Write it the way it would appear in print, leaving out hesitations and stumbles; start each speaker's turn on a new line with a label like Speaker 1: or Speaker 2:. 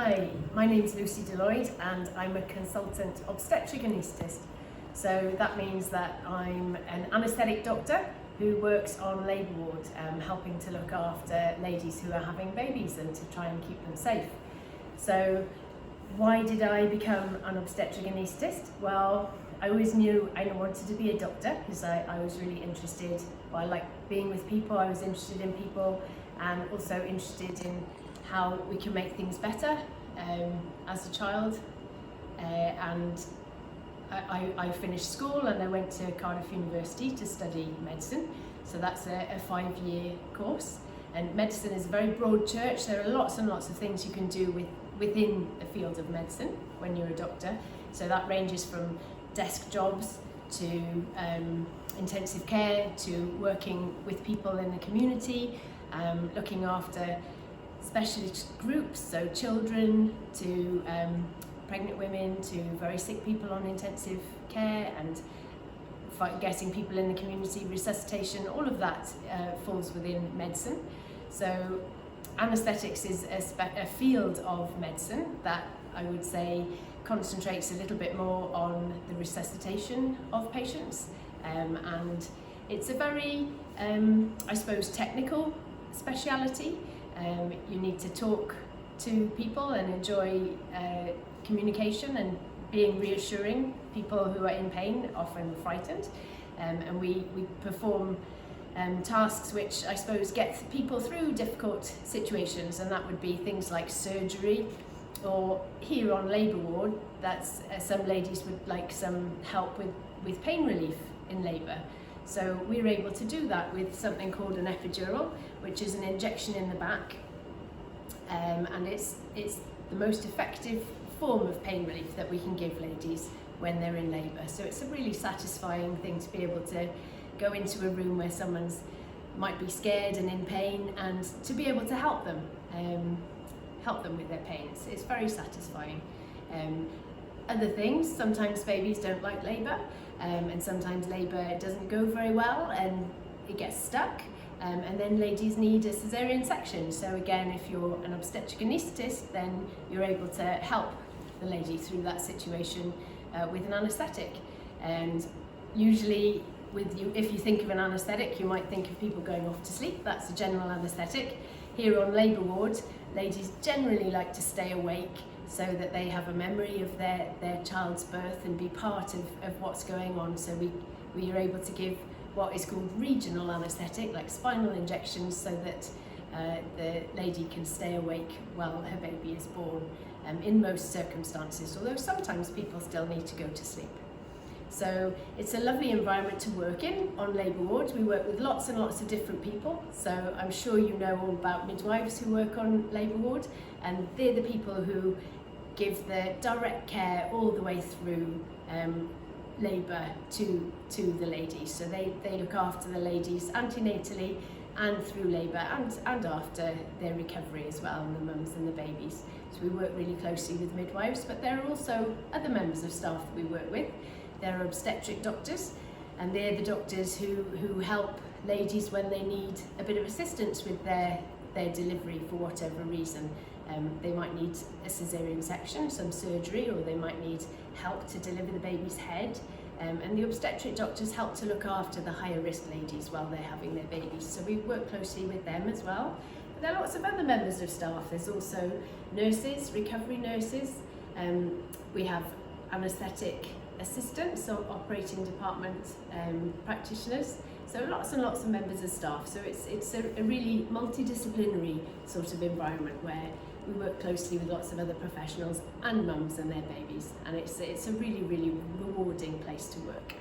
Speaker 1: Hi, my name's Lucy Lloyd and I'm a consultant obstetric anaesthetist. So that means that I'm an anaesthetic doctor who works on labour ward, helping to look after ladies who are having babies and to try and keep them safe. So why did I become an obstetric anaesthetist? Well, I always knew I wanted to be a doctor because I was really interested, I like being with people, I was interested in people and also interested in how we can make things better as a child. And I finished school and I went to Cardiff University to study medicine. So that's a 5-year course. And medicine is a very broad church. There are lots and lots of things you can do within the field of medicine when you're a doctor. So that ranges from desk jobs to intensive care to working with people in the community, looking after specialist groups, so children to pregnant women to very sick people on intensive care and getting people in the community, resuscitation, all of that falls within medicine. So anaesthetics is a field of medicine that I would say concentrates a little bit more on the resuscitation of patients, and it's a very, I suppose, technical speciality. You need to talk to people and enjoy communication and being reassuring. People who are in pain, often frightened, and we perform tasks which I suppose get people through difficult situations, and that would be things like surgery, or here on labour ward, that's some ladies would like some help with pain relief in labour. So we're able to do that with something called an epidural, which is an injection in the back, and it's the most effective form of pain relief that we can give ladies when they're in labour. So it's a really satisfying thing to be able to go into a room where someone's might be scared and in pain, and to be able to help them with their pain. It's very satisfying. Other things, sometimes babies don't like labour, and sometimes labour doesn't go very well and it gets stuck, and then ladies need a caesarean section. So again, if you're an obstetric anaesthetist, then you're able to help the lady through that situation with an anaesthetic. And usually if you think of an anaesthetic, you might think of people going off to sleep. That's a general anaesthetic. Here on labour ward, ladies generally like to stay awake so that they have a memory of their child's birth and be part of what's going on. So we are able to give what is called regional anaesthetic, like spinal injections, so that the lady can stay awake while her baby is born, in most circumstances, although sometimes people still need to go to sleep. So it's a lovely environment to work in on labour ward. We work with lots and lots of different people. So I'm sure you know all about midwives who work on labour ward, and they're the people who give the direct care all the way through labour to the ladies. So they look after the ladies antenatally and through labour and after their recovery as well, and the mums and the babies. So we work really closely with midwives, but there are also other members of staff that we work with. There are obstetric doctors, and they're the doctors who help ladies when they need a bit of assistance with their delivery for whatever reason. They might need a caesarean section, some surgery, or they might need help to deliver the baby's head. And the obstetric doctors help to look after the higher risk ladies while they're having their babies. So we work closely with them as well. But there are lots of other members of staff. There's also nurses, recovery nurses. We have anaesthetic assistants, or operating department practitioners. So lots and lots of members of staff. So it's a really multidisciplinary sort of environment where we work closely with lots of other professionals and mums and their babies, and it's a really, really rewarding place to work.